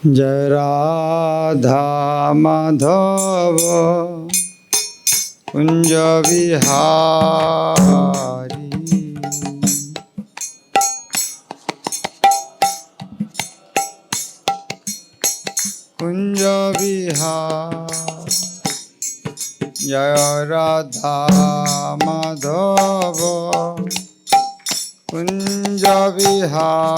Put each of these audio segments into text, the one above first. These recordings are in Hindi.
जय राधा माधव कुंज बिहारी। कुंज बिहारी जय राधा माधव कुंज बिहारी।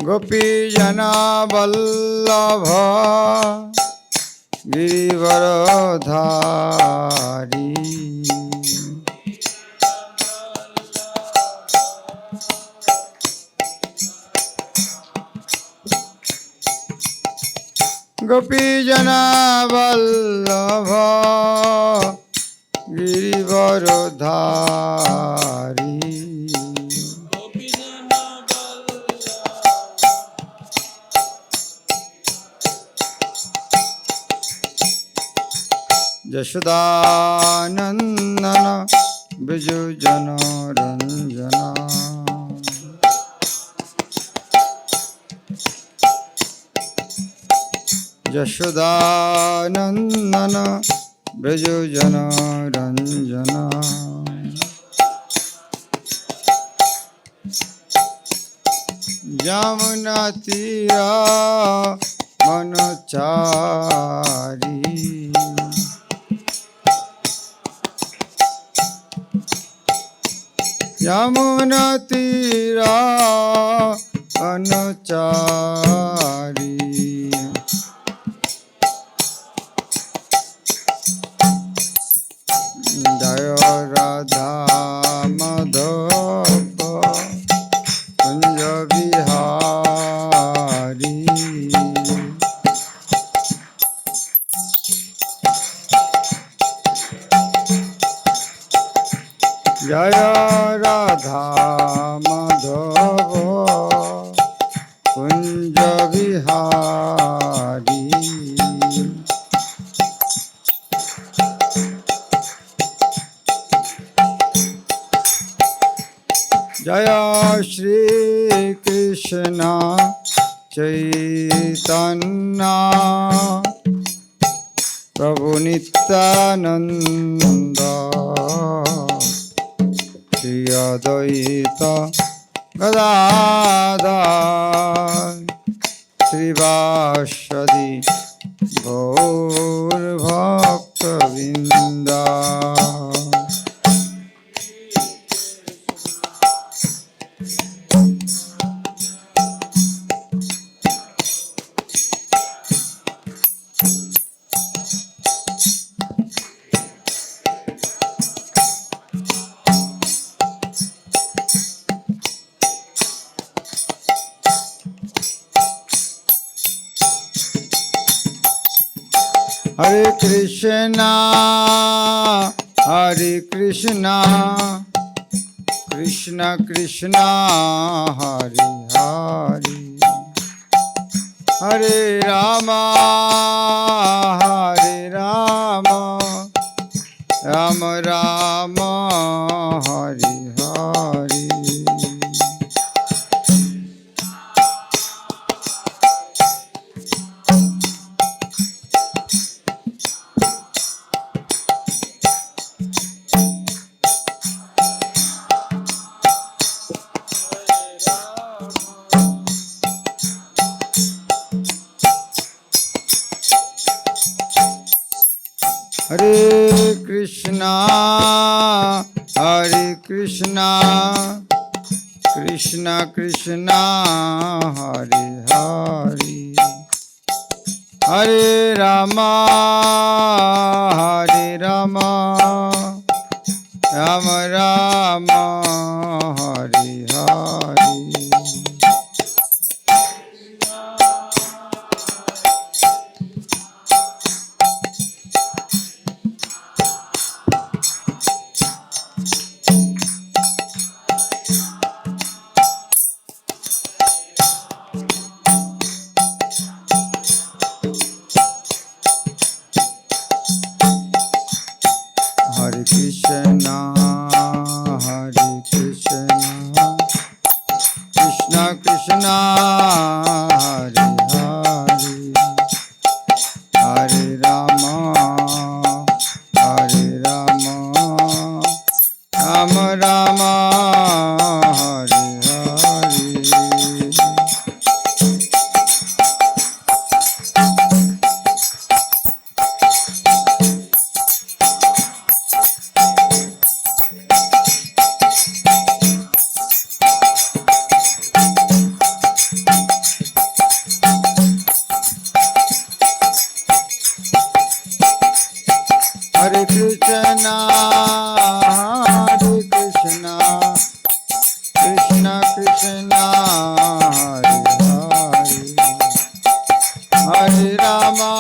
गोपी जना वल्लभ गिरिवरधारी। गोपी जना वल्लभ गिरिवरधारी। यशोदानंदन बिजु जनरंजना। यशोदानंदन बिजु जनरंजना। यमुना तीरा मनचारी। यमुना तीरा अनुचारी। जय राधा माधव कुंज बिहारी। जय राधा माधव कुंज बिहारी। जय श्री कृष्ण चैतन्य प्रभु नित्यानंद श्री अद्वैत गदाधर श्रीवासदि गौरभक्तवृंद। हरे कृष्णा कृष्णा कृष्णा हरे हरे। हरे राम राम राम हरे हरे। हरे कृष्णा कृष्णा कृष्णा हरे हरे। हरे Ram Ram Ram Hare Hare. Hare Rama,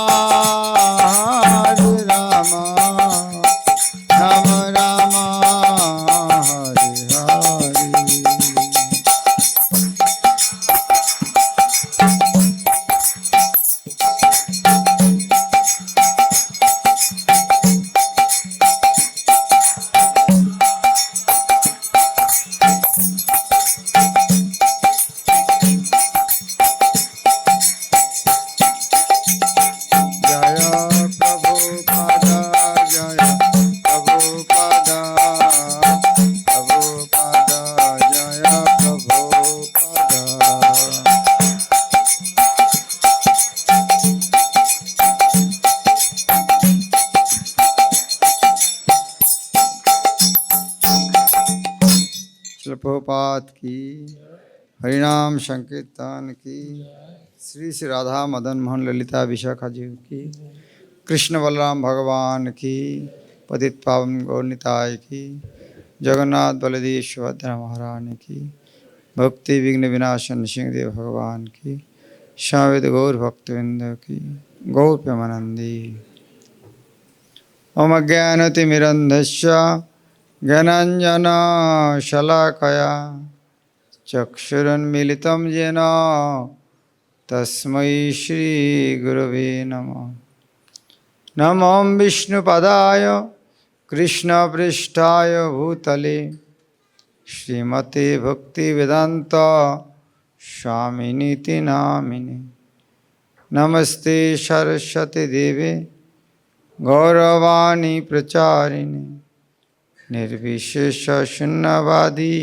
Hare Rama, Rama Rama, Hare Hare. Prabhupada की, हरिनाम संकीर्तन की, श्री श्री राधा मदन मोहन ललिता विशाखा जी की, कृष्ण बलराम भगवान की, पतित पावन गौरनिताय की, जगन्नाथ बलदेव सुभद्रा महारानी की, भक्ति विघ्न विनाशन सिंहदेव भगवान की, शावेद गौर भक्तवृंद की, गौर प्रेमानंदी। ओम अज्ञानतिमिरन्धस्य ज्ञानाञ्जनशलाकया चक्षुरुन्मीलितं येन तस्मै श्रीगुरवे नमः। नमो विष्णुपदाय कृष्णपृष्ठाय भूतले श्रीमते भक्तिवेदान्त स्वामिनीति नामिने। नमस्ते सरस्वती देवे गौरवाणी प्रचारिणे निर्विशेष शून्यवादी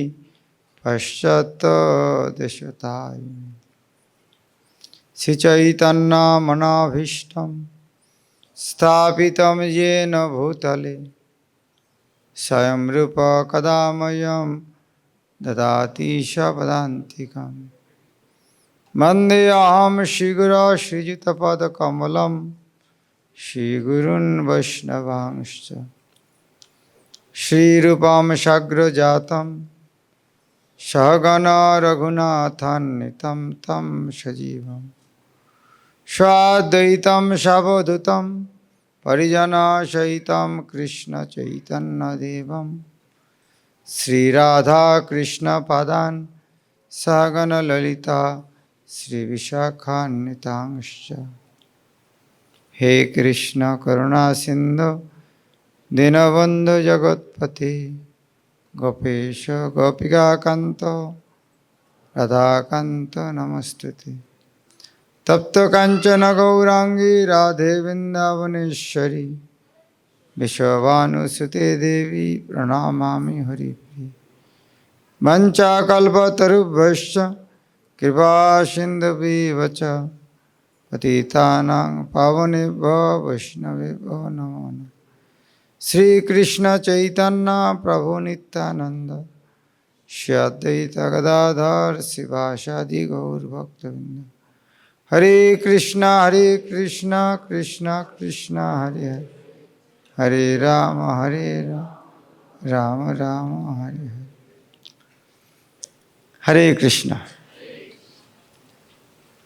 पश्चात्देशतारिणे। श्रीचैतन्यमनोभीष्टं स्थापितं येन भूतले स्वयं रूप कदा मह्यं ददाति स्वपदान्तिकं। वन्देऽहं श्रीगुरो श्रीयुतपदकमलं श्रीगुरून् वैष्णवांश्च। श्रीरूपं साग्रजातं सहगण रघुनाथान्वितं तं सजीवं स्वाद्वैतं सावधूतं परिजनसहितं कृष्णचैतन्यदेवं श्रीराधाकृष्णपादान् सहगण ललिता श्रीविशाखान्वितांश्च। हे कृष्ण करुणा सिंधु दीनबंधु जगत्पते गोपेश गोपिकाकांत राधाकांत नमस्तुते। तप्त कांचन गौरांगी राधे वृंदावनेश्वरी विश्वभानुसुते देवी प्रणमामि हरिप्रिये। वंचाकल्पतरुभ्यश्च कृपा सिन्धुभ्येव च पतितानां पावनेभ्यो वैष्णवेभ्यो नमो नमः। श्री कृष्ण चैतन्य प्रभु नित्यानंद श्री अद्वैत गदाधर शिवासादि गौर भक्तवृंद। हरे कृष्ण कृष्ण कृष्ण हरे हरे, हरे राम राम राम हरे हरे। हरे कृष्ण।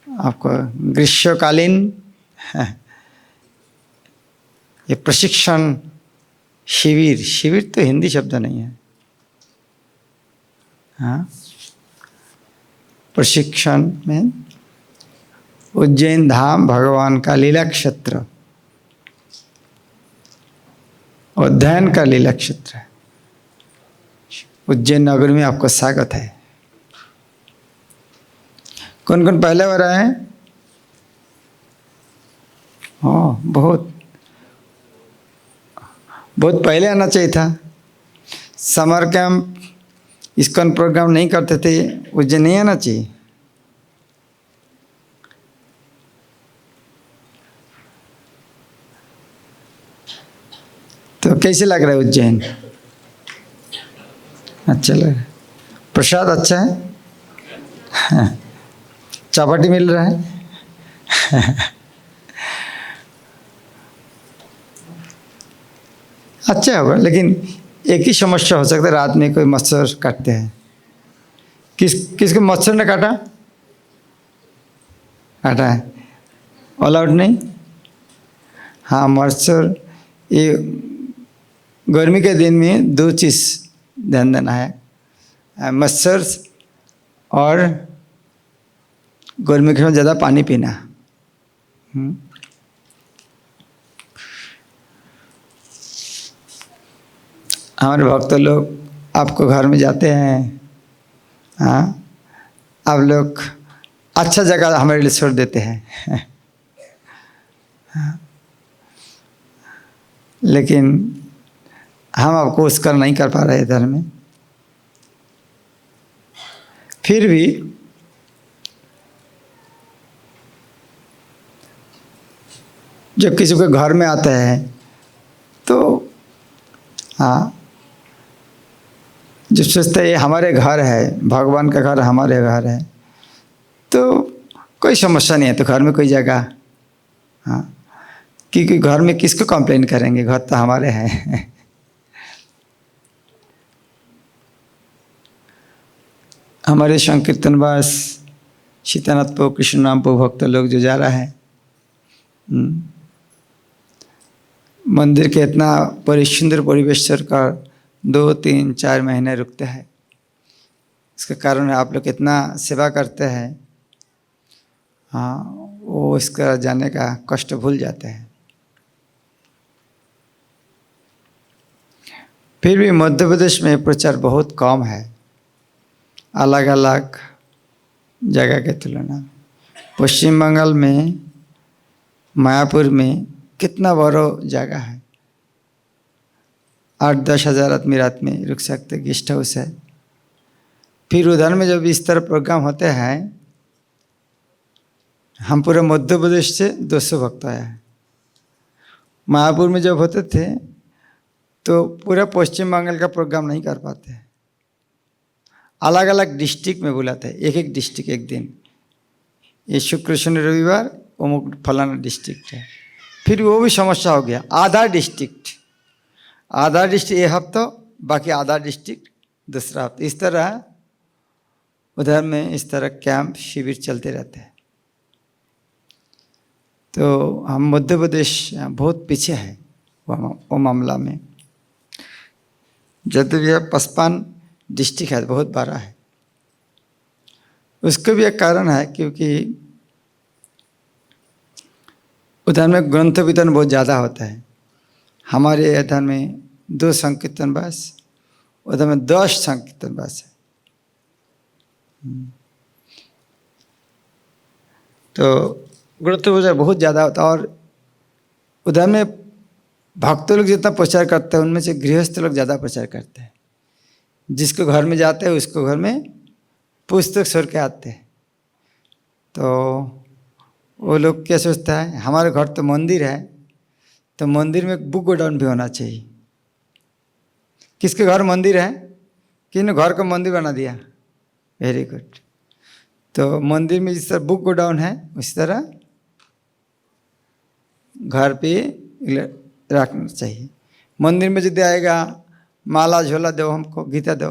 आपको ग्रीष्मकालीन ये प्रशिक्षण शिविर, शिविर तो हिंदी शब्द नहीं है, हाँ, प्रशिक्षण में उज्जैन धाम भगवान का लीला क्षेत्र, अध्ययन का लीला क्षेत्र है। उज्जैन नगर में आपका स्वागत है। कौन कौन पहले बार आए हैं? हाँ, बहुत पहले आना चाहिए था। समर कैंप इस्कॉन प्रोग्राम नहीं करते थे, उज्जैन नहीं आना चाहिए। तो कैसे लग रहा है उज्जैन? अच्छा लग रहा है। प्रसाद अच्छा है, चपाटी मिल रहा है। अच्छा होगा, लेकिन एक ही समस्या हो सकता है, रात में कोई मच्छर काटते हैं। किसको मच्छर ने काटा है? ऑल आउट नहीं। हाँ, मच्छर, ये गर्मी के दिन में दो चीज़ ध्यान देना है, मच्छर और गर्मी के समय ज़्यादा पानी पीना। हमारे भक्त लोग आपको घर में जाते हैं, हाँ, आप लोग अच्छा जगह हमारे लिए छोड़ देते हैं लेकिन हम आपको उसका नहीं कर पा रहे इधर में। फिर भी जब किसी के घर में आता है तो हाँ, जब सोचते हैं ये हमारे घर है, भगवान का घर हमारे घर है, तो कोई समस्या नहीं है, तो घर में कोई जगह, हाँ, क्योंकि घर में किसको कंप्लेन करेंगे, घर तो हमारे हैं हमारे संकीर्तनवास सीतानाथ पो कृष्ण नाम पो भक्त लोग जो जा रहा है, मंदिर के इतना सुंदर परिवेश सरकार 2, 3, 4 महीने रुकते हैं। इसका कारण है आप लोग कितना सेवा करते हैं, हाँ, वो इसका जाने का कष्ट भूल जाते हैं। फिर भी मध्य प्रदेश में प्रचार बहुत कम है अलग अलग जगह के तुलना में। पश्चिम बंगाल में मायापुर में कितना बड़ा जगह है, 8-10 हज़ार आदमी रात में रुक सकते, गेस्ट हाउस है। फिर उधर में जब इस तरह प्रोग्राम होते हैं, हम पूरे मध्य प्रदेश से 200 भक्त आए हैं। मायापुर में जब होते थे तो पूरा पश्चिम बंगाल का प्रोग्राम नहीं कर पाते, अलग अलग डिस्ट्रिक्ट में बुलाते हैं, एक डिस्ट्रिक्ट एक दिन, ये शुक्र शनि रविवार अमुक फलाना डिस्ट्रिक्ट है। फिर वो भी समस्या हो गया, आधा डिस्ट्रिक्ट ये हफ्ता, बाकी आधा डिस्ट्रिक्ट दूसरा हफ्ता, इस तरह उधर में इस तरह कैंप शिविर चलते रहते हैं। तो हम मध्य प्रदेश बहुत पीछे है वो मामला में। जब भी 55 डिस्ट्रिक्ट है, बहुत बड़ा है। उसका भी एक कारण है क्योंकि उधर में ग्रंथ वितरण बहुत ज़्यादा होता है। हमारे इधर में 2 संकीर्तन बस, उधर में 10 संकीर्तन बस है। तो ग्रंथ प्रचार बहुत ज़्यादा होता है, और उधर में भक्त लोग जितना प्रचार करते हैं उनमें से गृहस्थ लोग ज़्यादा प्रचार करते हैं। जिसको घर में जाते हैं उसको घर में पुस्तक छोड़ के आते हैं। तो वो लोग क्या सोचता है, हमारे घर तो मंदिर है, तो मंदिर में बुक गोडाउन भी होना चाहिए। किसके घर मंदिर है, किन घर को मंदिर बना दिया, वेरी गुड। तो मंदिर में जिस तरह बुक गोडाउन है उसी तरह घर पे रखना चाहिए। मंदिर में यदि आएगा माला झोला दो, हमको गीता दो,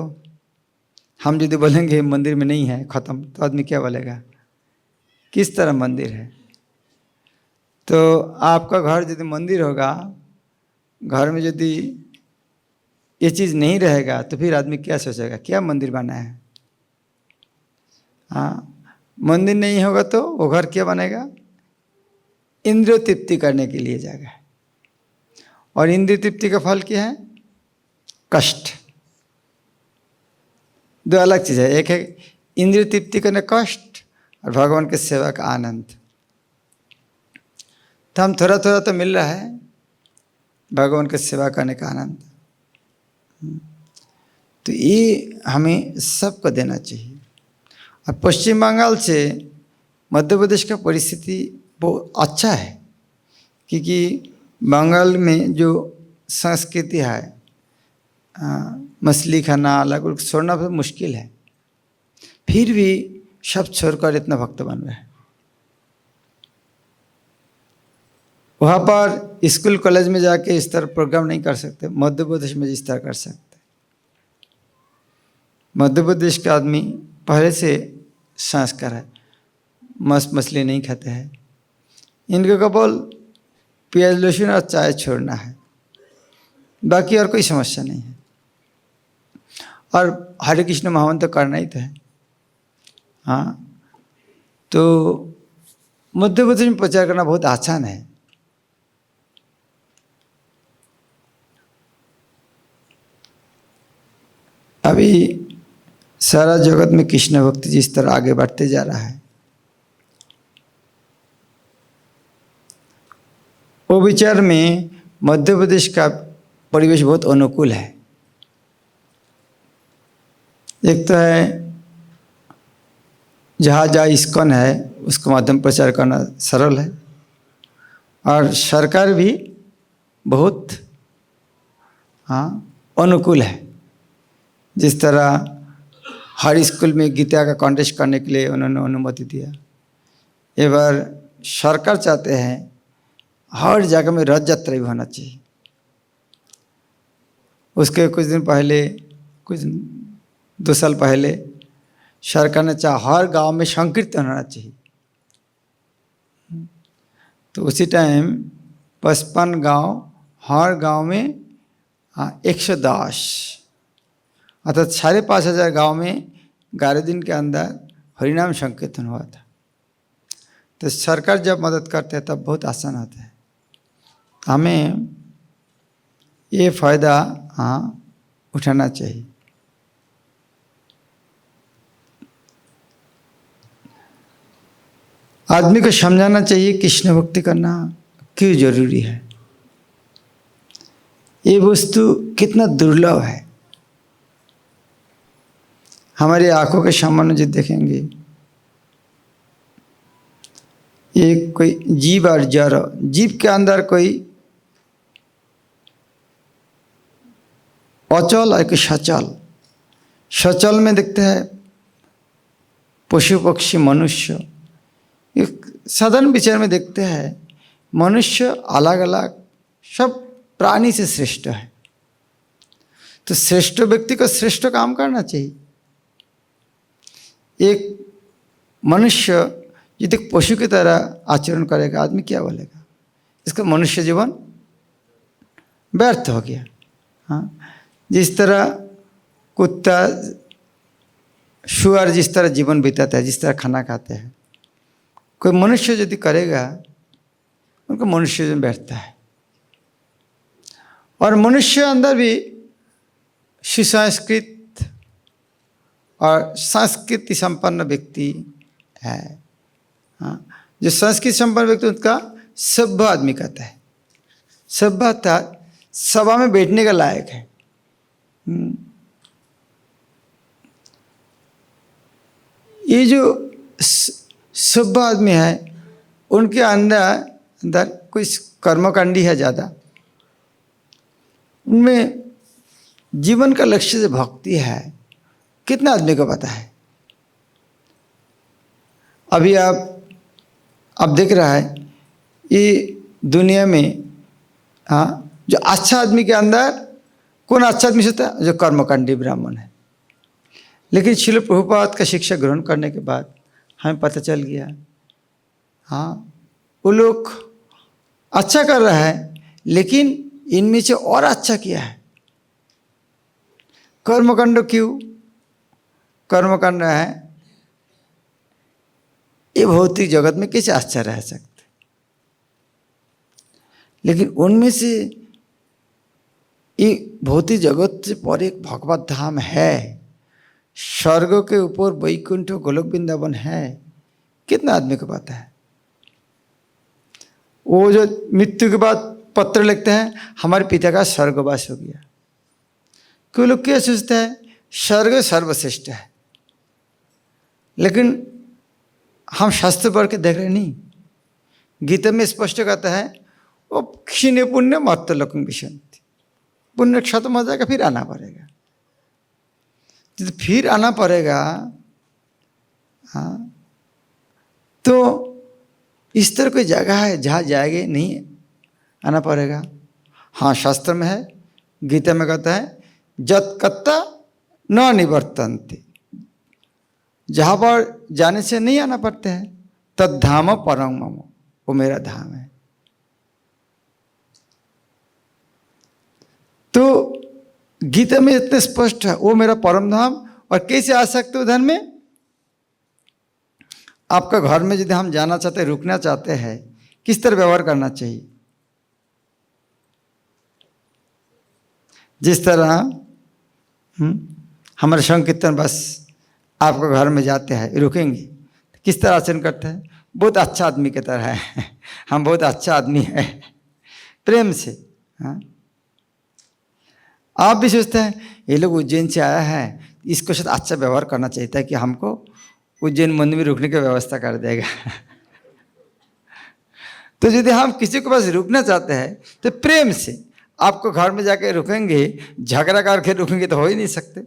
हम यदि बोलेंगे मंदिर में नहीं है ख़त्म, तो आदमी क्या बोलेगा, किस तरह मंदिर है। तो आपका घर यदि मंदिर होगा, घर में यदि ये चीज़ नहीं रहेगा तो फिर आदमी क्या सोचेगा, क्या मंदिर बना है। हाँ, मंदिर नहीं होगा तो वो घर क्या बनेगा, इंद्रिय तृप्ति करने के लिए जगह है। और इंद्रिय तृप्ति का फल क्या है, कष्ट। 2 अलग चीज़ है, एक है इंद्रिय तृप्ति करने कष्ट, और भगवान के सेवा का आनंद। तो हम थोड़ा थोड़ा तो मिल रहा है भगवान के सेवा करने का आनंद, तो ये हमें सबको देना चाहिए। और पश्चिम बंगाल से मध्य प्रदेश का परिस्थिति बहुत अच्छा है, क्योंकि बंगाल में जो संस्कृति है, मछली खाना अलग अलग छोड़ना बहुत मुश्किल है, फिर भी सब छोड़कर इतना भक्त बन रहे हैं। वहाँ पर स्कूल कॉलेज में जाके इस तरह प्रोग्राम नहीं कर सकते, मध्य प्रदेश में इस तरह कर सकते। मध्य प्रदेश का आदमी पहले से संस्कार है, मछली नहीं खाते हैं, इनको केवल प्याज लहसुन और चाय छोड़ना है, बाकी और कोई समस्या नहीं है। और हरे कृष्ण महामंत्र तो करना ही तो है। हाँ, तो मध्य प्रदेश में प्रचार करना बहुत आसान है। अभी सारा जगत में कृष्ण भक्ति जिस तरह आगे बढ़ते जा रहा है, वो विचार में मध्य प्रदेश का परिवेश बहुत अनुकूल है। एक तो है जहाँ जहाँ इस्कॉन है उसका माध्यम प्रचार करना सरल है, और सरकार भी बहुत अनुकूल है। जिस तरह हर स्कूल में गीता का कॉन्टेस्ट करने के लिए उन्होंने अनुमति दिया। एक बार सरकार चाहते हैं हर जगह में रथ यात्रा भी होना चाहिए। उसके कुछ दिन पहले, कुछ 2 साल पहले सरकार ने चाहा हर गांव में संकीर्तन होना चाहिए। तो उसी टाइम 55 गांव, हर गांव में 110 अर्थात 5,500 गाँव में 11 दिन के अंदर हरिनाम संकीर्तन हुआ था। तो सरकार जब मदद करते हैं तब बहुत आसान होता है। हमें ये फायदा उठाना चाहिए। आदमी को समझाना चाहिए कृष्ण भक्ति करना क्यों जरूरी है, ये वस्तु कितना दुर्लभ है। हमारी आंखों के सामने जो देखेंगे, ये कोई जीव और जड़, जीव के अंदर कोई अचल और कोई सचल। सचल में देखते हैं पशु पक्षी मनुष्य। एक साधारण विचार में देखते हैं मनुष्य अलग अलग, सब प्राणी से श्रेष्ठ है। तो श्रेष्ठ व्यक्ति को श्रेष्ठ काम करना चाहिए। एक मनुष्य यदि पशु की तरह आचरण करेगा, आदमी क्या बोलेगा? इसका मनुष्य जीवन व्यर्थ हो गया। हाँ, जिस तरह कुत्ता शुअर जिस तरह जीवन बिताता है, जिस तरह खाना खाते हैं, कोई मनुष्य यदि करेगा उनको मनुष्य जीवन बैठता है। और मनुष्य अंदर भी सुसंस्कृत और संस्कृति संपन्न व्यक्ति है। हाँ, जो संस्कृति संपन्न व्यक्ति उसका सभ्य आदमी कहता है। सभ्यता सभा में बैठने का लायक है। ये जो सभ्य आदमी है उनके अंदर कोई कर्मकांडी है ज़्यादा, उनमें जीवन का लक्ष्य से भक्ति है। कितना आदमी को पता है? अभी आप देख रहा है ये दुनिया में जो अच्छा आदमी के अंदर कौन अच्छा आदमी होता है? जो कर्मकांडी ब्राह्मण है। लेकिन श्रील प्रभुपाद का शिक्षा ग्रहण करने के बाद हमें पता चल गया वो लोग अच्छा कर रहा है, लेकिन इनमें से और अच्छा किया है। कर्मकांड क्यों कर्मकांड है? ये भौतिक जगत में कैसे अच्छा रह सकते, लेकिन उनमें से ये भौतिक जगत से पर एक भगवत धाम है, स्वर्ग के ऊपर वैकुंठ गोलोक वृंदावन है। कितना आदमी को पता है? वो जो मृत्यु के बाद पत्र लिखते हैं हमारे पिता का स्वर्गवास हो गया। कोई लोग क्या सोचता है? स्वर्ग सर्वश्रेष्ठ है, लेकिन हम शास्त्र पढ़ के देख रहे नहीं। गीता में स्पष्ट कहता है वो क्षीण पुण्य मर्त लोकं विशन्ति, पुण्य खत्म हो जाएगा फिर आना पड़ेगा। तो फिर आना पड़ेगा। हाँ, तो इस तरह कोई जगह है जहाँ जाएंगे नहीं, आना पड़ेगा। हाँ, शास्त्र में है, गीता में कहता है जत्कत्ता न निवर्तन्ते, जहाँ पर जाने से नहीं आना पड़ते हैं, तद्धाम परम मम, वो मेरा धाम है। तो गीता में इतने स्पष्ट है, वो मेरा परम धाम। और कैसे आ सकते हो उधर में? आपका घर में यदि हम जाना चाहते हैं, रुकना चाहते हैं, किस तरह व्यवहार करना चाहिए? जिस तरह हमारे संकीर्तन बस आपके घर में जाते हैं, रुकेंगे, किस तरह आचरण करते हैं? बहुत अच्छा आदमी की तरह है। हम बहुत अच्छा आदमी है, प्रेम से। हाँ, आप भी सोचते हैं ये लोग उज्जैन से आया है, इसको साथ अच्छा व्यवहार करना चाहिए था कि हमको उज्जैन मंदिर में रुकने की व्यवस्था कर देगा। तो यदि हम किसी के पास रुकना चाहते हैं तो प्रेम से आपको घर में जाके रुकेंगे, झगड़ा करके रुकेंगे तो हो ही नहीं सकते।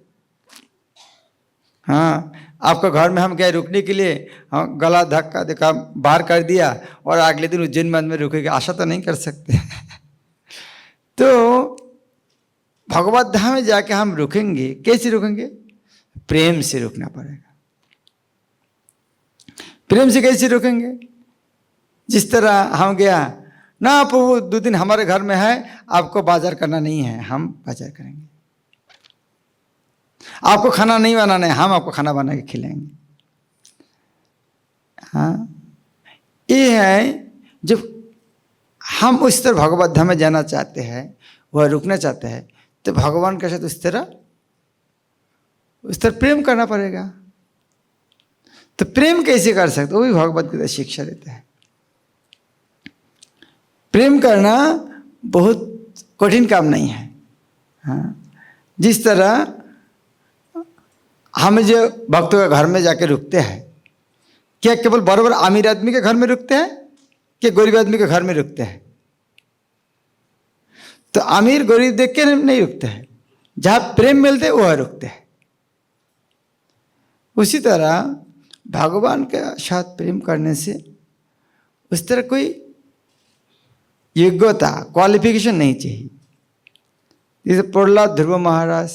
हाँ, आपको घर में हम गए रुकने के लिए, हम गला धक्का धक्का बाहर कर दिया और अगले दिन उज्जैन मंदिर में रुकेंगे, आशा तो नहीं कर सकते। तो भगवत धाम में जाके हम रुकेंगे, कैसे रुकेंगे? प्रेम से रुकना पड़ेगा। प्रेम से कैसे रुकेंगे? जिस तरह हम गया ना, प्रभु 2 दिन हमारे घर में है, आपको बाजार करना नहीं है, हम बाजार करेंगे। आपको खाना नहीं बनाना है, हम आपको खाना बना के खिलाएंगे। हाँ, ये है जब हम उस तरह भगवत धाम में जाना चाहते हैं, वह रुकना चाहते हैं, तो भगवान के साथ उस तरह प्रेम करना पड़ेगा। तो प्रेम कैसे कर सकते? वो भी भगवत गीता शिक्षा देता है। प्रेम करना बहुत कठिन काम नहीं है। हाँ, जिस तरह हम जो भक्तों के घर में जाके रुकते हैं, क्या केवल बराबर अमीर आदमी के घर में रुकते हैं कि गरीब आदमी के घर में रुकते हैं? तो अमीर गरीब देख के नहीं रुकते हैं, जहाँ प्रेम मिलते है वह रुकते हैं। उसी तरह भगवान के साथ प्रेम करने से उस तरह कोई योग्यता, क्वालिफिकेशन नहीं चाहिए। जैसे प्रहलाद ध्रुव महाराज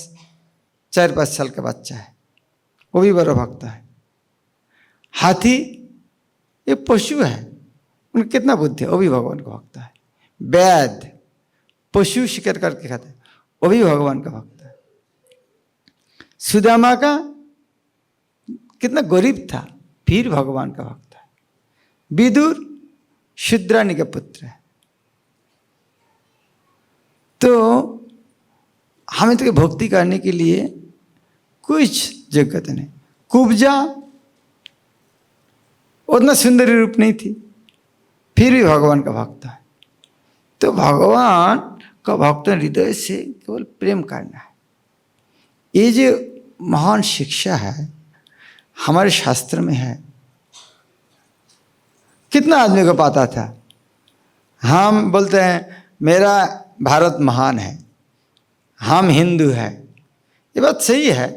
4-5 साल का बच्चा है, वो भी बड़ा भक्त है। हाथी ये पशु है, उनका कितना बुद्धि है, वो भी भगवान का भक्त है। वैद पशु शिकार करके खाता है, वो भी भगवान का भक्त है। सुदामा का कितना गरीब था, फिर भगवान का भक्त है। विदुर शूद्रानी का पुत्र है। तो हमें तो भक्ति करने के लिए कुछ योग्यता नहीं। कुब्जा उतना सुंदर रूप नहीं थी, फिर भी भगवान का भक्त है। तो भगवान का भक्त हृदय से केवल प्रेम करना है। ये जो महान शिक्षा है हमारे शास्त्र में है। कितना आदमी को पता था? हम बोलते हैं मेरा भारत महान है, हम हिंदू है। ये बात सही है,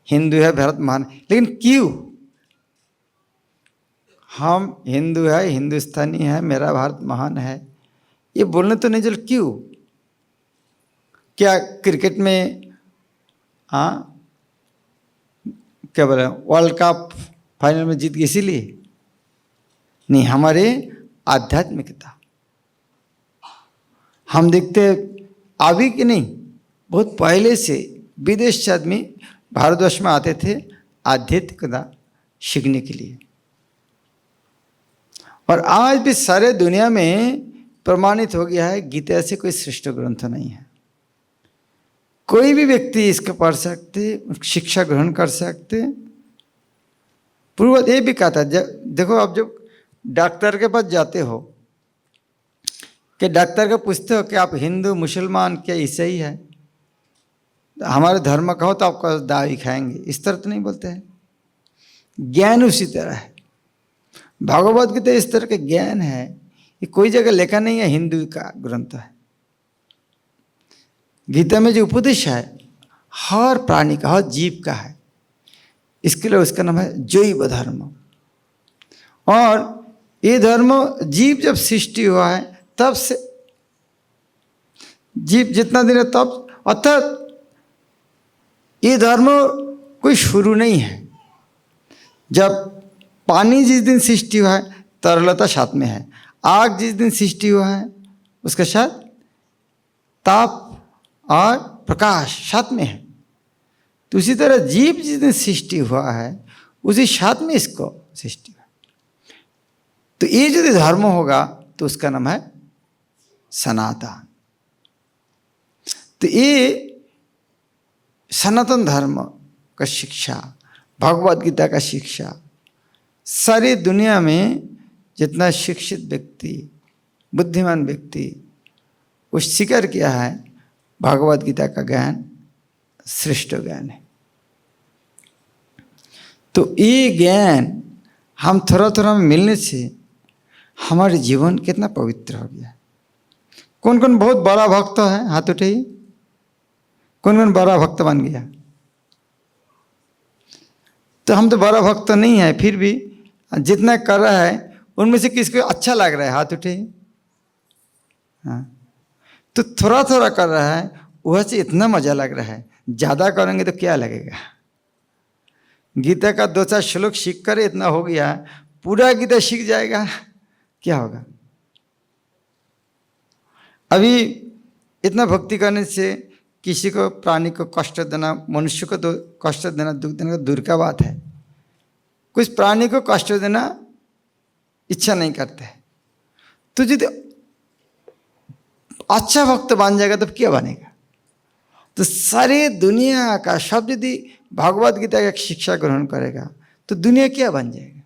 हिंदू है, भारत महान है, लेकिन क्यों? हम हिंदू है, हिंदुस्तानी है, मेरा भारत महान है, ये बोलने तो नहीं चल। क्यों? क्या क्रिकेट में क्या बोले वर्ल्ड कप फाइनल में जीत गई इसीलिए? नहीं, हमारे आध्यात्मिकता हम देखते अभी कि नहीं, बहुत पहले से विदेश से आदमी भारतवर्ष में आते थे आध्यात्मिकता सीखने के लिए। और आज भी सारे दुनिया में प्रमाणित हो गया है गीता से कोई श्रेष्ठ ग्रंथ नहीं है। कोई भी व्यक्ति इसको पढ़ सकते, शिक्षा ग्रहण कर सकते। पूर्व ये भी कहा था, देखो आप जब डॉक्टर के पास जाते हो कि डॉक्टर को पूछते हो कि आप हिंदू मुसलमान क्या ईसाई है, हमारे धर्म का हो तो आपका दवाई खाएंगे, इस तरह तो नहीं बोलते हैं। ज्ञान उसी तरह है। भगवद गीता इस तरह का ज्ञान है, ये कोई जगह लिखा नहीं है हिंदू का ग्रंथ है। गीता में जो उपदेश है हर प्राणी का, हर जीव का है। इसके लिए उसका नाम है जैव धर्म। और ये धर्म जीव जब सृष्टि हुआ है तब से, जीव जितना दिन है तब, अर्थात ये धर्म कोई शुरू नहीं है। जब पानी जिस दिन सृष्टि हुआ है तरलता साथ में है, आग जिस दिन सृष्टि हुआ है उसका साथ ताप और प्रकाश साथ में है। तो उसी तरह जीव जिस दिन सृष्टि हुआ है उसी साथ में इसको सृष्टि हुआ। तो ये यदि धर्म होगा तो उसका नाम है सनातन। तो ये सनातन धर्म का शिक्षा, भगवद गीता का शिक्षा सारी दुनिया में जितना शिक्षित व्यक्ति, बुद्धिमान व्यक्ति वो स्वीकार किया है, भगवद गीता का ज्ञान श्रेष्ठ ज्ञान है। तो ये ज्ञान हम थोड़ा थोड़ा मिलने से हमारे जीवन कितना पवित्र हो गया। कौन कौन बहुत बड़ा भक्त है, हाथ उठाइए। कौन कौन बड़ा भक्त बन गया? तो हम तो बड़ा भक्त नहीं है, फिर भी जितना कर रहा है उनमें से किसको अच्छा लग रहा है, हाथ उठाइए। हाँ, तो थोड़ा थोड़ा कर रहा है वह से इतना मजा लग रहा है। ज़्यादा करेंगे तो क्या लगेगा? गीता का 2-4 श्लोक सीख कर इतना हो गया, पूरा गीता सीख जाएगा, क्या होगा? अभी इतना भक्ति करने से किसी को, प्राणी को कष्ट देना, मनुष्य को तो कष्ट देना, दुख देना तो दूर का बात है, कुछ प्राणी को कष्ट देना इच्छा नहीं करते है। तो यदि अच्छा भक्त बन जाएगा तो क्या बनेगा? तो सारी दुनिया का सब यदि भगवद गीता की शिक्षा ग्रहण करेगा तो दुनिया क्या बन जाएगा?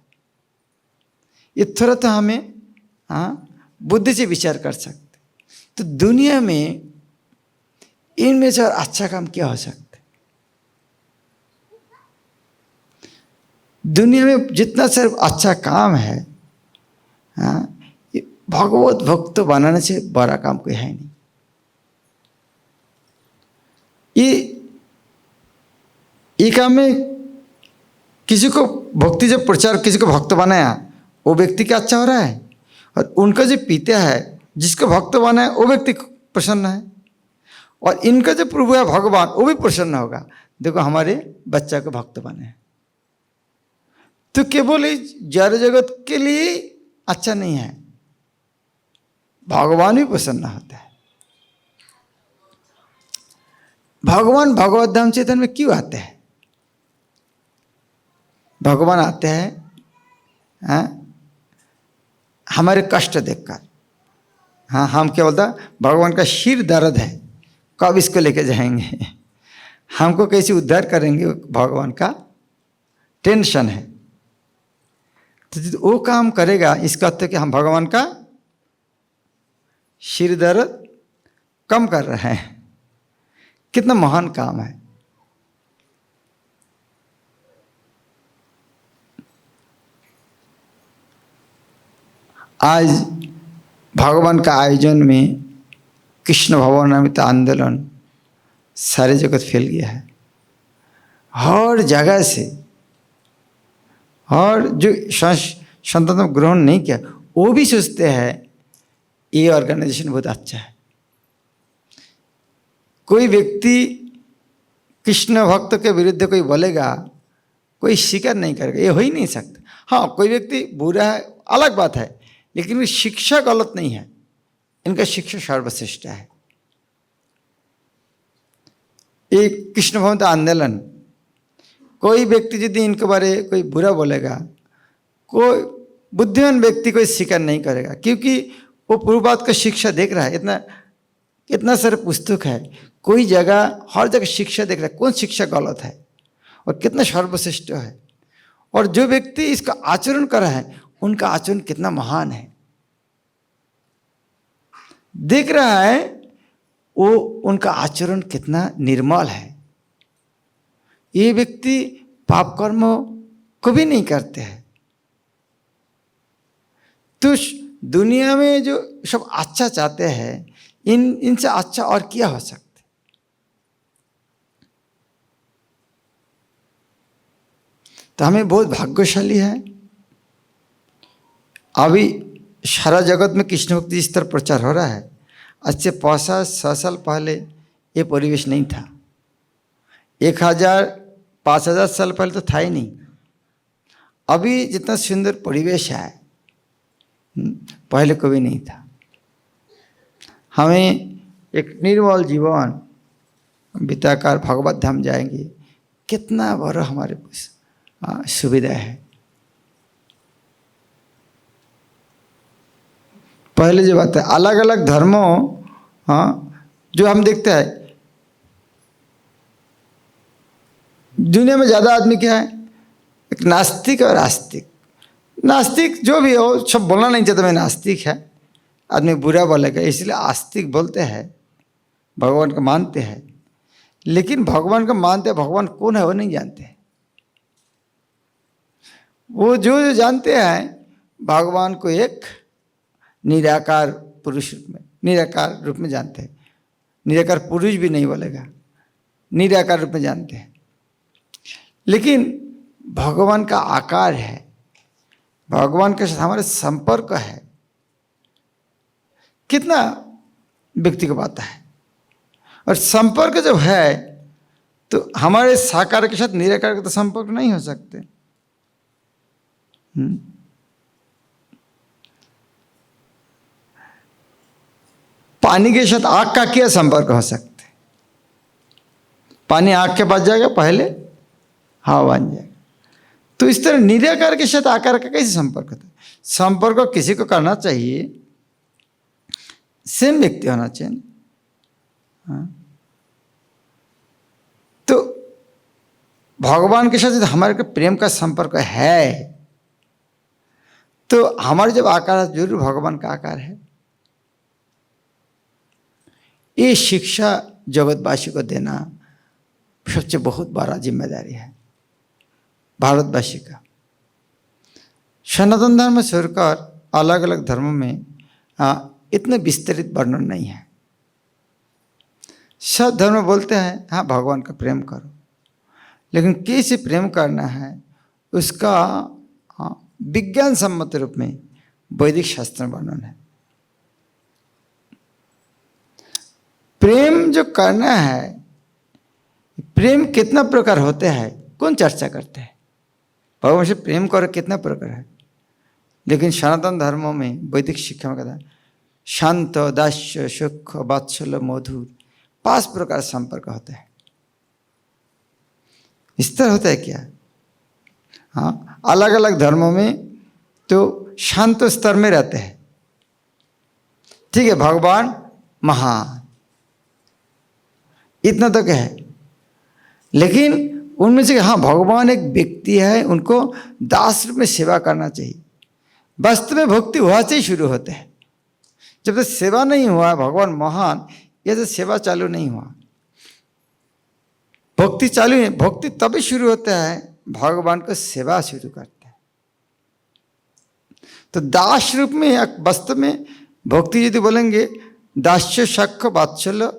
ये थोड़ा तो हमें बुद्धि से विचार कर सकते। तो दुनिया में इनमें से और अच्छा काम क्या हो सकता है? दुनिया में जितना सिर्फ अच्छा काम है, भगवत भक्त बनाने से बड़ा काम कोई है नहीं। ये काम में किसी को भक्ति जब प्रचार, किसी को भक्त बनाया वो व्यक्ति क्या अच्छा हो रहा है, और उनका जो पिता है जिसको भक्त बनाया वो व्यक्ति प्रसन्न है, और इनका जो प्रभु है भगवान वो भी प्रसन्न होगा। देखो हमारे बच्चा को भक्त बने, तो केवल जड़ जगत के लिए अच्छा नहीं है, भगवान भी प्रसन्न होता है। भगवान भगवत धाम चेतन में क्यों आते हैं? भगवान आते हैं हमारे कष्ट देखकर। हाँ, हम क्या बोलता, भगवान का सिर दर्द है, कब इसको लेके जाएंगे, हमको कैसे उद्धार करेंगे, भगवान का टेंशन है। तो वो काम करेगा, इसका अर्थ है कि हम भगवान का सिर दर्द कम कर रहे हैं। कितना महान काम है। आज भगवान का आयोजन में कृष्ण भवनामृत आंदोलन सारे जगत फैल गया है, हर जगह से। और जो संतों ग्रहण नहीं किया वो भी सोचते हैं ये ऑर्गेनाइजेशन बहुत अच्छा है। कोई व्यक्ति कृष्ण भक्त के विरुद्ध कोई बोलेगा, कोई स्वीकार नहीं करेगा, ये हो ही नहीं सकता। हाँ, कोई व्यक्ति बुरा है अलग बात है, लेकिन शिक्षा गलत नहीं है, इनका शिक्षा सर्वश्रेष्ठ है। एक कृष्ण भक्त आंदोलन, कोई व्यक्ति यदि इनके बारे कोई बुरा बोलेगा, कोई बुद्धिमान व्यक्ति कोई स्वीकार नहीं करेगा, क्योंकि वो पूर्ववाद का शिक्षा देख रहा है। इतना सारे पुस्तक है, कोई जगह हर जगह शिक्षा देख रहा है, कौन शिक्षा गलत है और कितना सर्वश्रेष्ठ है, और जो व्यक्ति इसका आचरण कर रहा है उनका आचरण कितना महान है देख रहा है, वो उनका आचरण कितना निर्मल है। ये व्यक्ति पाप कर्म कभी नहीं करते हैं। तो दुनिया में जो सब अच्छा चाहते हैं, इनसे अच्छा और क्या हो सकता है? तो हमें बहुत भाग्यशाली है। अभी सारा जगत में कृष्ण भक्ति इस तरह प्रचार हो रहा है। आज से 500-6 साल पहले ये परिवेश नहीं था। 1000-5000 साल पहले तो था ही नहीं। अभी जितना सुंदर परिवेश है, पहले कभी नहीं था। हमें एक निर्मल जीवन बिताकर भगवत धाम जाएंगे, कितना बड़ा हमारे पास सुविधा है। पहले जो बात है, अलग अलग धर्मों जो हम देखते हैं दुनिया में ज़्यादा आदमी क्या है, एक नास्तिक और आस्तिक। नास्तिक जो भी हो, सब बोलना नहीं चाहता मैं नास्तिक है, आदमी बुरा बोलेगा, इसलिए आस्तिक बोलते हैं। भगवान को मानते हैं, लेकिन भगवान को मानते हैं, भगवान कौन है वो नहीं जानते। वो जो जानते हैं भगवान को एक निराकार पुरुष रूप में, निराकार रूप में जानते हैं। निराकार पुरुष भी नहीं बोलेगा, निराकार रूप में जानते हैं। लेकिन भगवान का आकार है, भगवान के साथ हमारे संपर्क है, कितना व्यक्ति को पता है। और संपर्क जब है तो हमारे साकार के साथ निराकार का तो संपर्क नहीं हो सकते। पानी के साथ आग का क्या संपर्क हो सकते? पानी आग के पास जाएगा, पहले हवा बन जाएगा। तो इस तरह निराकार के साथ आकार का कैसे संपर्क होता है? संपर्क किसी को करना चाहिए, सेम व्यक्ति होना चाहिए। तो भगवान के साथ हमारे प्रेम का संपर्क है, तो हमारे जब आकार जरूर भगवान का आकार है। ये शिक्षा जगतवासी को देना सबसे बहुत बड़ा जिम्मेदारी है भारतवासी का। सनातन धर्म से छोड़कर अलग अलग धर्मों में इतने विस्तृत वर्णन नहीं है। सब धर्म बोलते हैं हाँ भगवान का प्रेम करो, लेकिन कैसे प्रेम करना है उसका विज्ञान सम्मत रूप में वैदिक शास्त्र वर्णन है। प्रेम जो करना है, प्रेम कितना प्रकार होते हैं कौन चर्चा करते हैं? भगवान से प्रेम करो कितना प्रकार है, लेकिन सनातन धर्मों में वैदिक शिक्षा में कहता है शांत, दास्य, सुख, वात्सल्य, मधुर, 5 प्रकार संपर्क होते हैं। इस तरह होता है क्या? हाँ, अलग अलग धर्मों में तो शांत स्तर में रहते हैं। ठीक है, भगवान महान, इतना तो क्या है, लेकिन उनमें से हाँ भगवान एक व्यक्ति है, उनको दास रूप में सेवा करना चाहिए। वास्तव में भक्ति वहाँ से ही शुरू होते हैं। जब तक सेवा नहीं हुआ भगवान महान, ये तो सेवा चालू नहीं हुआ, भक्ति चालू है। भक्ति तभी शुरू होता है भगवान को सेवा शुरू करते हैं। तो दास रूप में वास्तव में भक्ति यदि बोलेंगे दास्य, सख्य, वात्सल्य,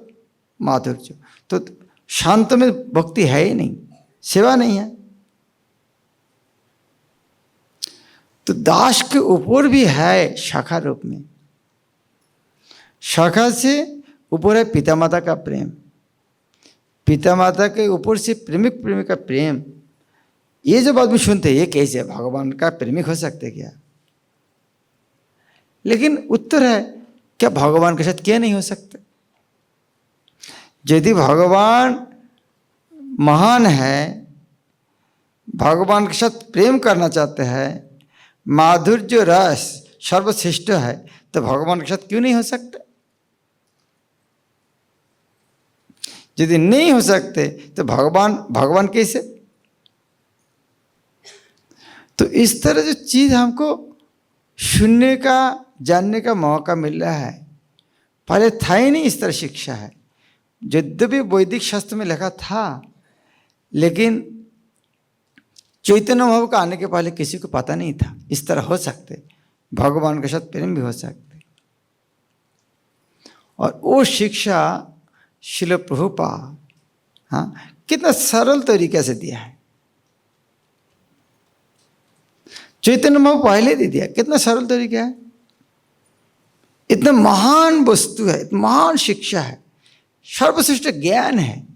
माधुर्य, तो शांत में भक्ति है ही नहीं, सेवा नहीं है। तो दास के ऊपर भी है शाखा रूप में। शाखा से ऊपर है पिता माता का प्रेम, पिता माता के ऊपर से प्रेमिक प्रेमिक का प्रेम। ये जब आदमी सुनते हैं ये कैसे भगवान का प्रेमिक हो सकते क्या? लेकिन उत्तर है क्या भगवान के साथ क्या नहीं हो सकता? यदि भगवान महान है, भगवान के साथ प्रेम करना चाहते हैं, माधुर्य रस सर्वश्रेष्ठ है, तो भगवान के साथ क्यों नहीं हो सकता? यदि नहीं हो सकते तो भगवान कैसे? तो इस तरह जो चीज हमको सुनने का, जानने का मौका मिल रहा है, पहले था ही नहीं। इस तरह शिक्षा है, यद्यपि वैदिक शास्त्र में लिखा था, लेकिन चैतन्य महाप्रभु का आने के पहले किसी को पता नहीं था इस तरह हो सकते, भगवान के साथ प्रेम भी हो सकते। और वो शिक्षा श्रील प्रभुपाद हाँ कितना सरल तरीके से दिया है। चैतन्य महाप्रभु पहले दे दिया, कितना सरल तरीका है। इतना महान वस्तु है, इतना महान शिक्षा है, सर्वश्रेष्ठ ज्ञान है,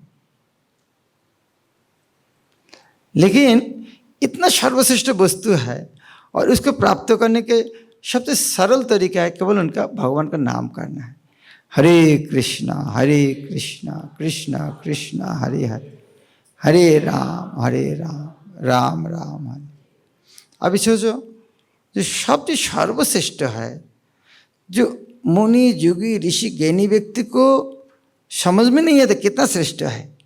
लेकिन इतना सर्वश्रेष्ठ वस्तु है और उसको प्राप्त करने के सबसे सरल तरीका है केवल उनका भगवान का नाम करना है। हरे कृष्णा कृष्णा कृष्णा हरे हरे, हरे राम राम राम हरे। अभी सोचो, जो शब्द सर्वश्रेष्ठ है, जो मुनि योगी ऋषि ज्ञानी व्यक्ति को समझ में नहीं आता कितना श्रेष्ठ है।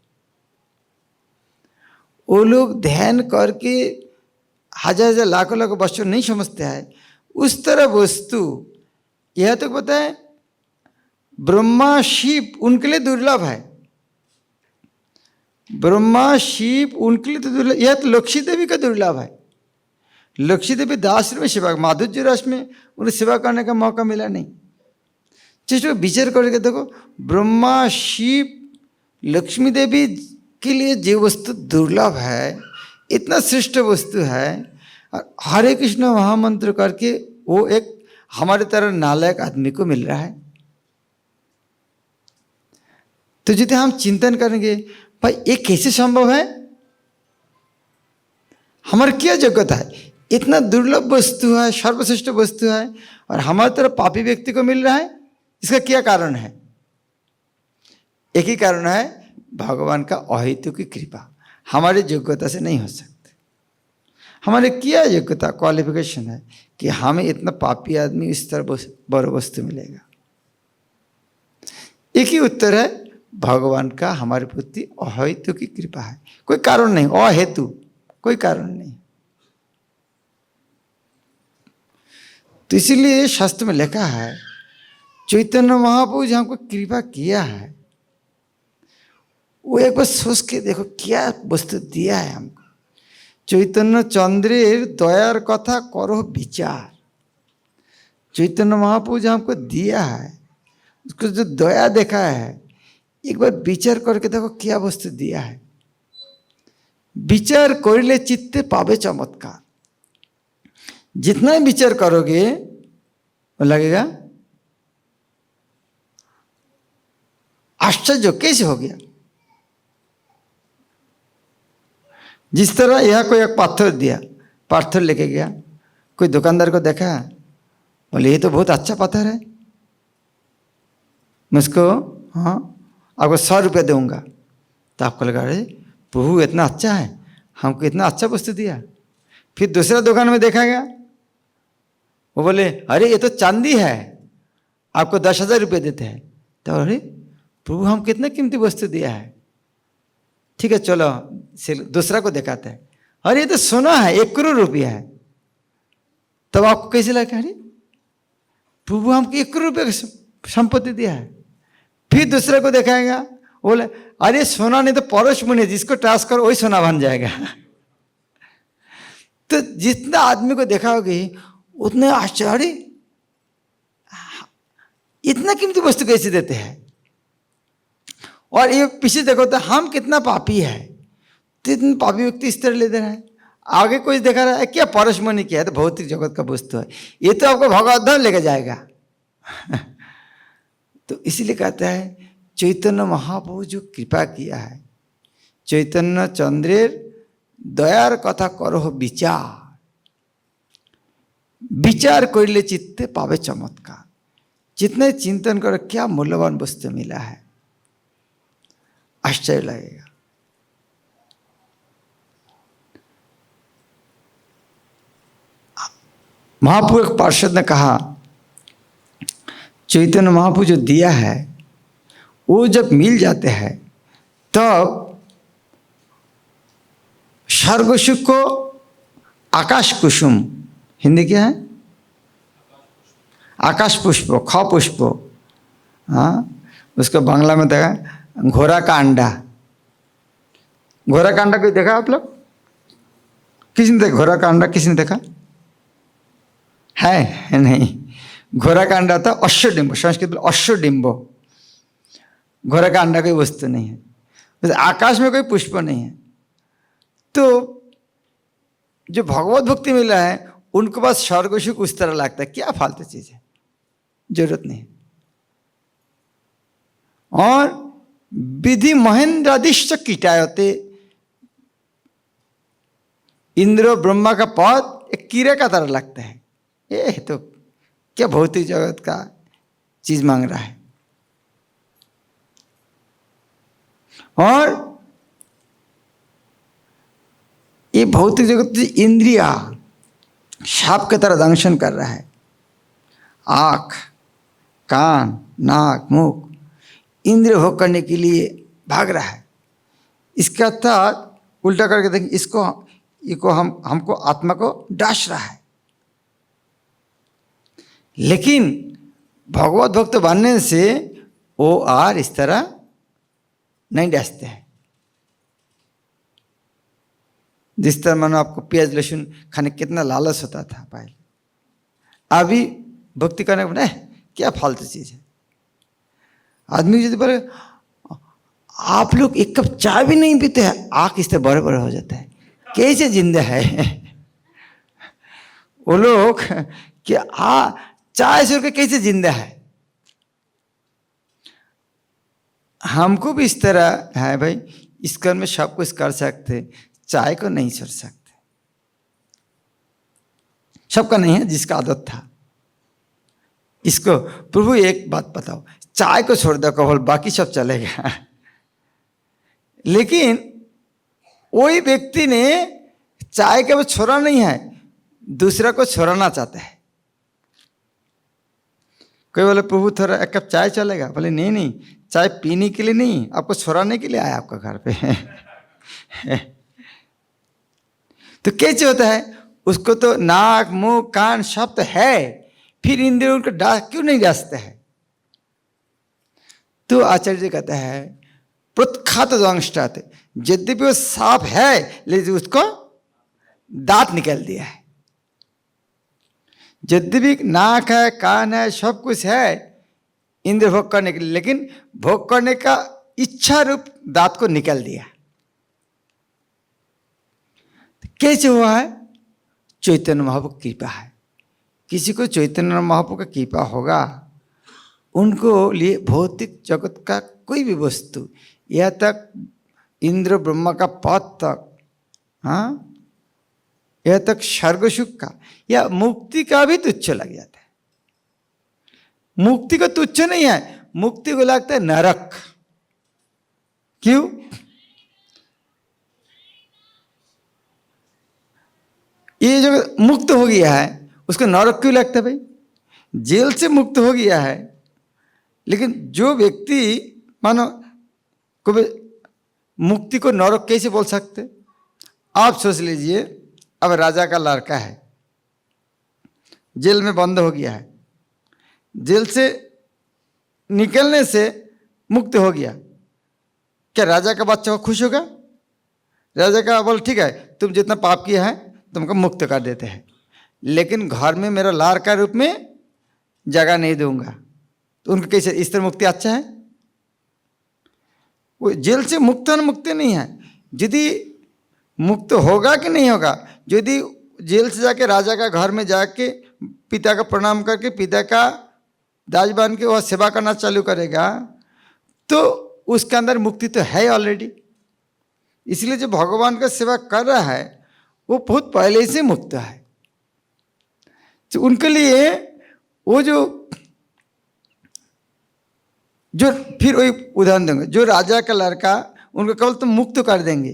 वो लोग ध्यान करके हजार हजार लाखों लाखों वस्तु नहीं समझते हैं। उस तरह वस्तु यह तो पता है, ब्रह्मा शिव उनके लिए दुर्लभ है। ब्रह्मा शिव उनके लिए तो दुर्लभ, यह तो लक्ष्मी देवी का दुर्लभ है। लक्ष्मी देवी दास में सेवा, माधुर्य रस में उन्हें सेवा करने का मौका मिला नहीं। जिसको विचार करके देखो, ब्रह्मा शिव लक्ष्मी देवी के लिए जो वस्तु दुर्लभ है, इतना श्रेष्ठ वस्तु है, और हरे कृष्ण महामंत्र करके वो एक हमारे तरह नालायक आदमी को मिल रहा है। तो जितने हम चिंतन करेंगे, भाई ये कैसे संभव है, हमारी क्या योग्यता है, इतना दुर्लभ वस्तु है, सर्वश्रेष्ठ वस्तु है, और हमारे तरह पापी व्यक्ति को मिल रहा है। इसका क्या कारण है? एक ही कारण है, भगवान का अहेतुक की कृपा। हमारी योग्यता से नहीं हो सकते। हमारे क्या योग्यता, क्वालिफिकेशन है कि हमें इतना पापी आदमी इस तरह बड़ वस्तु मिलेगा? एक ही उत्तर है, भगवान का हमारे प्रति अहेतुक की कृपा है। कोई कारण नहीं, अहेतु कोई कारण नहीं। तो इसीलिए शास्त्र में लिखा है, चैतन्य महाप्रभु जो हमको कृपा किया है, वो एक बार सोच के देखो क्या वस्तु दिया है हमको। चैतन्य चंद्रेर दयार कथा करो विचार। चैतन्य महाप्रभु जो हमको दिया है, उसको जो दया देखा है, एक बार विचार करके देखो क्या वस्तु दिया है। विचार करिले चित्ते पावे चमत्कार। जितना विचार करोगे वो लगेगा आश्चर्य, कैसे हो गया। जिस तरह यह कोई एक पत्थर दिया, पत्थर लेके गया, कोई दुकानदार को देखा, बोले ये तो बहुत अच्छा पत्थर है, मुझको हाँ आपको 100 रुपया दूंगा। तो आपको लगा अरे प्रभु इतना अच्छा है, हमको इतना अच्छा वस्तु दिया। फिर दूसरा दुकान में देखा गया, वो बोले अरे ये तो चांदी है, आपको 10,000 रुपये देते हैं। तो अरे प्रभु हम कितना कीमती वस्तु दिया है, ठीक है चलो दूसरा को दिखाते हैं, अरे ये तो सोना है, 1 करोड़ रुपया है। तब आपको कैसे लगा, अरे प्रभु हमको 1 करोड़ रुपये की संपत्ति दिया है। फिर दूसरे को दिखाएगा, बोले अरे सोना नहीं तो परश मुनि, जिसको ट्रांस करो वही सोना बन जाएगा। तो जितना आदमी को दिखाओगे उतने आश्चर्य, इतना कीमती वस्तु कैसे देते हैं। और ये पीछे देखो तो हम कितना पापी है, तो इतने पापी व्यक्ति इस तरह ले दे रहा है। आगे कोई देखा रहा है क्या, परश मुनि क्या है, तो भौतिक जगत का वस्तु है, ये तो आपको भगवत धाम लेके जाएगा। तो इसीलिए कहता है चैतन्य महाप्रभु जो कृपा किया है, चैतन्य चंद्रेर दयार कथा करो विचार। विचार करिले चित्ते पावे चमत्कार। जितने चिंतन करो क्या मूल्यवान वस्तु मिला है, आश्चर्य लगेगा। महाप्रभु एक पार्षद ने कहा, चैतन्य महाप्रभु जो दिया है वो जब मिल जाते हैं तब स्वर्ग सुख को आकाश कुसुम, हिंदी क्या है, आकाश पुष्प, ख पुष्प, हाँ उसको बांग्ला में देखा घोड़ा का अंडा। घोड़ा का अंडा कोई देखा आप लोग? किसी ने देखा घोड़ा का अंडा? किसी ने देखा है? नहीं। घोड़ा का अंडा था अश्वडिंब, संस्कृत में अश्वडिंब। घोड़ा का अंडा कोई वस्तु नहीं है, आकाश में कोई पुष्प नहीं है। तो जो भगवत भक्ति मिला है उनको पास स्वर्ग सुख उस तरह लगता है, क्या फालतू चीज है, जरूरत नहीं। और विधि महेंद्रादिश्च कीटायते, इंद्र ब्रह्मा का पद एक कीड़े का तरह लगता है, ये तो क्या भौतिक जगत का चीज मांग रहा है। और ये भौतिक जगत इंद्रिया सांप की तरह दंशन कर रहा है। आँख, कान, नाक, मुख इंद्रिय भोग करने के लिए भाग रहा है। इसका अर्थात उल्टा करके देखें, इसको हमको आत्मा को डांस रहा है। लेकिन भगवत भक्त बनने से वो और इस तरह नहीं डांसते हैं। जिस तरह मानो आपको प्याज लहसुन खाने कितना लालच होता था पहले, अभी भक्ति करने को क्या फालतू चीज है। आदमी यदि बोले आप लोग एक कप चाय भी नहीं पीते हैं, आँख इस तरह बड़े बड़े हो जाता है, कैसे जिंदा है वो लोग कि चाय छोड़ के कैसे जिंदा है। हमको भी इस तरह है भाई, इस कर्म में सब कुछ कर सकते, चाय को नहीं छोड़ सकते। सबका नहीं है, जिसका आदत था। इसको प्रभु एक बात बताओ, चाय को छोड़ दो केवल, बाकी सब चलेगा। लेकिन वही व्यक्ति ने चाय केवल छोड़ा नहीं है, दूसरा को छोड़ना चाहता है। कोई बोले प्रभु थोड़ा एक कप चाय चलेगा, बोले नहीं नहीं, चाय पीने के लिए नहीं, आपको छोड़ाने के लिए आया आपका घर पे। तो कैसे होता है, उसको तो नाक मुंह कान सब तो है, फिर इंद्रियों को क्यों नहीं डांसते है। तो आचार्य जी कहता है प्रत्खात द्वंष्टात, यद्यपि वो सांप है लेकिन उसको दांत निकाल दिया है। यद्यपि नाक है कान है सब कुछ है इंद्र भोग करने के लिए, लेकिन भोग करने का इच्छा रूप दांत को निकाल दिया। कैसे हुआ है? चैतन्य महाप्रभु की कृपा है। किसी को चैतन्य महाप्रभु का कृपा होगा, उनको लिए भौतिक जगत का कोई भी वस्तु, यह तक इंद्र ब्रह्मा का पद तक, हाँ, यह तक स्वर्ग सुख का या मुक्ति का भी तुच्छ लग जाता है। मुक्ति को तुच्छ नहीं है, मुक्ति को लगता है नरक। क्यों? ये जो मुक्त हो गया है उसको नरक क्यों लगता है भाई? जेल से मुक्त हो गया है, लेकिन जो व्यक्ति मानो कभी मुक्ति को नरक कैसे बोल सकते? आप सोच लीजिए, अब राजा का लड़का है, जेल में बंद हो गया है, जेल से निकलने से मुक्त हो गया, क्या राजा का बच्चा खुश होगा? राजा का बोल ठीक है, तुम जितना पाप किया है तुमको मुक्त कर देते हैं, लेकिन घर में मेरा लार का रूप में जगह नहीं दूंगा। तो उनको कैसे इस तरह मुक्ति अच्छा है? वो जेल से मुक्त न मुक्ति नहीं है। यदि मुक्त होगा कि नहीं होगा, यदि जेल से जाके राजा का घर में जाके पिता का प्रणाम करके पिता का दाज बन के वह सेवा करना चालू करेगा, तो उसके अंदर मुक्ति तो है ऑलरेडी। इसलिए जो भगवान का सेवा कर रहा है वो बहुत पहले से मुक्त है। तो उनके लिए वो जो फिर वही उदाहरण देंगे, जो राजा का लड़का उनको केवल तुम मुक्त कर देंगे,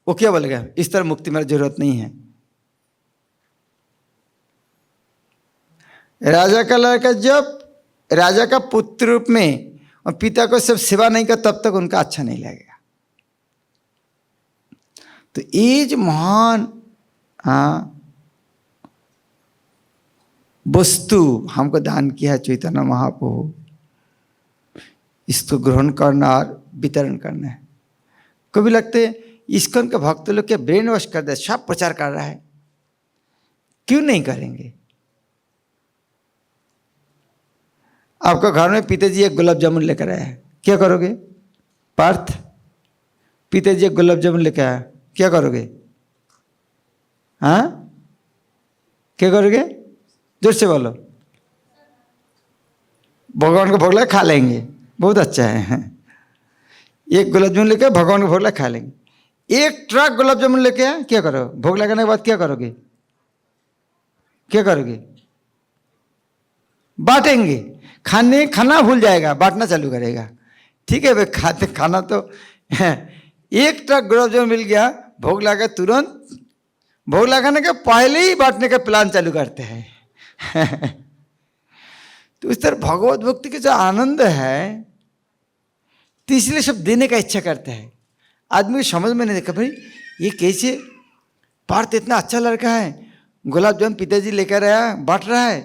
वो क्या बोलेगा? इस तरह मुक्ति मेरी जरूरत नहीं है। राजा का लड़का जब राजा का पुत्र रूप में और पिता को सब सेवा नहीं कर, तब तक उनका अच्छा नहीं लगेगा। तो ये जो महान वस्तु हमको दान किया है चैतन्य महाप्रभु, इसको ग्रहण करना और वितरण करना है। कभी लगते इस्कॉन के भक्त लोग क्या ब्रेन वॉश कर दे, सब प्रचार कर रहा है, क्यों नहीं करेंगे? आपका घर में पिताजी एक गुलाब जामुन लेकर आया है, क्या करोगे? पार्थ, पिताजी एक गुलाब जामुन लेकर आया, क्या करोगे? हाँ, क्या करोगे? जोर से बोलो। भगवान को भोग लगा खा लेंगे, बहुत अच्छा है। एक गुलाब जामुन लेके भगवान को भोग लगा खा लेंगे। एक ट्रक गुलाब जामुन लेके आए, क्या करो? भोग लगाने के बाद क्या करोगे? क्या करोगे? बांटेंगे, खाना भूल जाएगा, बांटना चालू करेगा। ठीक है भाई, खाना तो एक ट्रक गुलाब जामुन मिल गया, भोग लगा, तुरंत भोग लगाने के पहले ही बांटने का प्लान चालू करते हैं। तो इस तरह भगवत भक्ति के जो आनंद है, तो इसलिए सब देने का इच्छा करते हैं। आदमी को समझ में नहीं देखा भाई ये कैसे, पार्थ इतना अच्छा लड़का है, गुलाब जामुन पिताजी लेकर आया, बांट रहा है।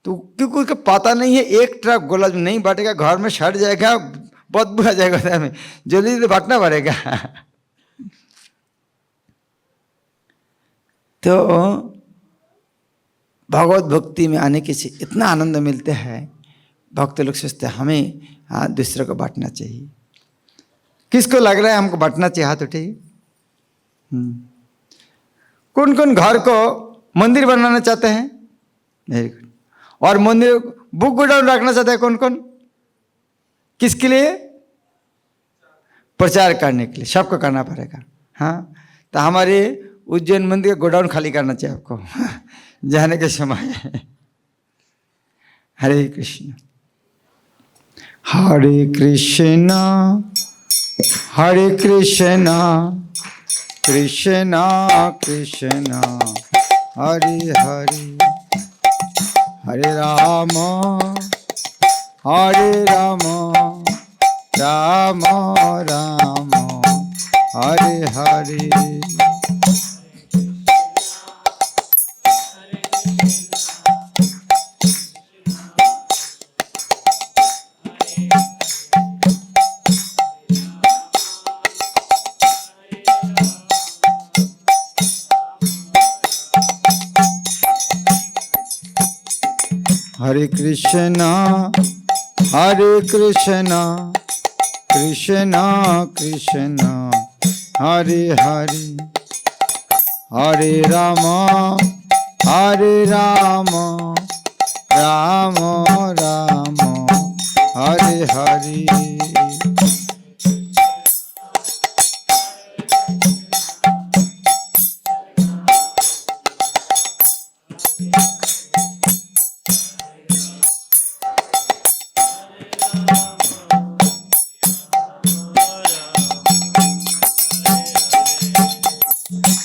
तो क्योंकि उसको पता नहीं है एक ट्रक गुलाब जामुन नहीं बांटेगा घर में सड़ जाएगा, बदबू आ जाएगा, में जल्दी जल्दी बांटना पड़ेगा। तो भगवत भक्ति में आने के से इतना आनंद मिलता है, भक्त लोग सोचते हैं हमें दूसरे को बांटना चाहिए। किसको लग रहा है हमको बांटना चाहिए? हाथ उठाइए। कौन कौन घर को मंदिर बनाना चाहते हैं? Very good. और मंदिर बुक गोडाउन रखना चाहते हैं कौन कौन? किसके लिए? प्रचार करने के लिए, सबको करना पड़ेगा। हाँ, तो हमारे उज्जैन मंदिर का गोडाउन खाली करना चाहिए आपको जाने के समय। हरे कृष्ण हरे कृष्ण हरे कृष्ण कृष्ण कृष्ण हरे हरे, हरे राम राम राम हरे हरे। हरे कृष्णा कृष्णा कृष्णा हरे हरे, हरे राम राम राम हरे हरे।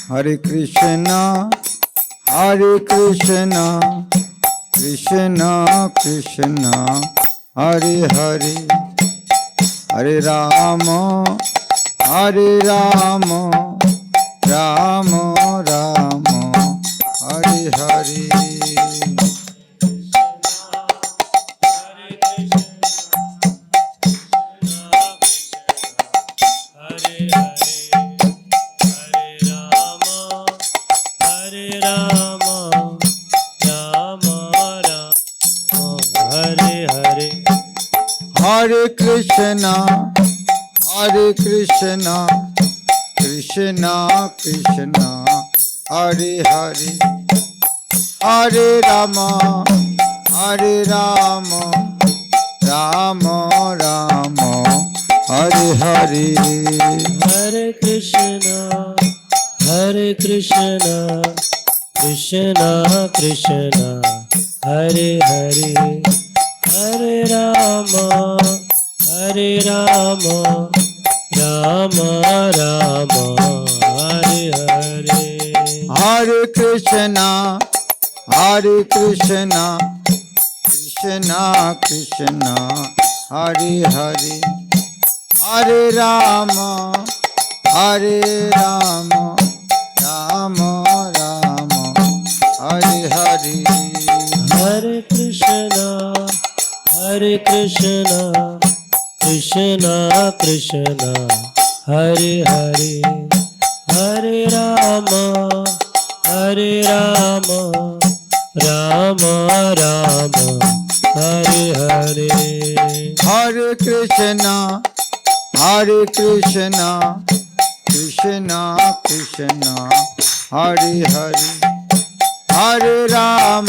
हरे कृष्णा कृष्णा कृष्णा हरे हरे, हरे राम राम राम हरे हरे। हरे कृष्णा कृष्णा कृष्णा हरे हरे, हरे राम राम राम हरे हरे। हरे कृष्णा कृष्णा कृष्णा हरे हरे, हरे राम राम राम हरे हरे। हरे कृष्णा कृष्णा कृष्णा हरे हरे, हरे राम राम राम हरे हरे। हरे कृष्णा कृष्णा कृष्णा हरे हरे, हरे राम राम राम हरे हरे। हरे कृष्णा कृष्णा कृष्णा हरे हरे, हरे राम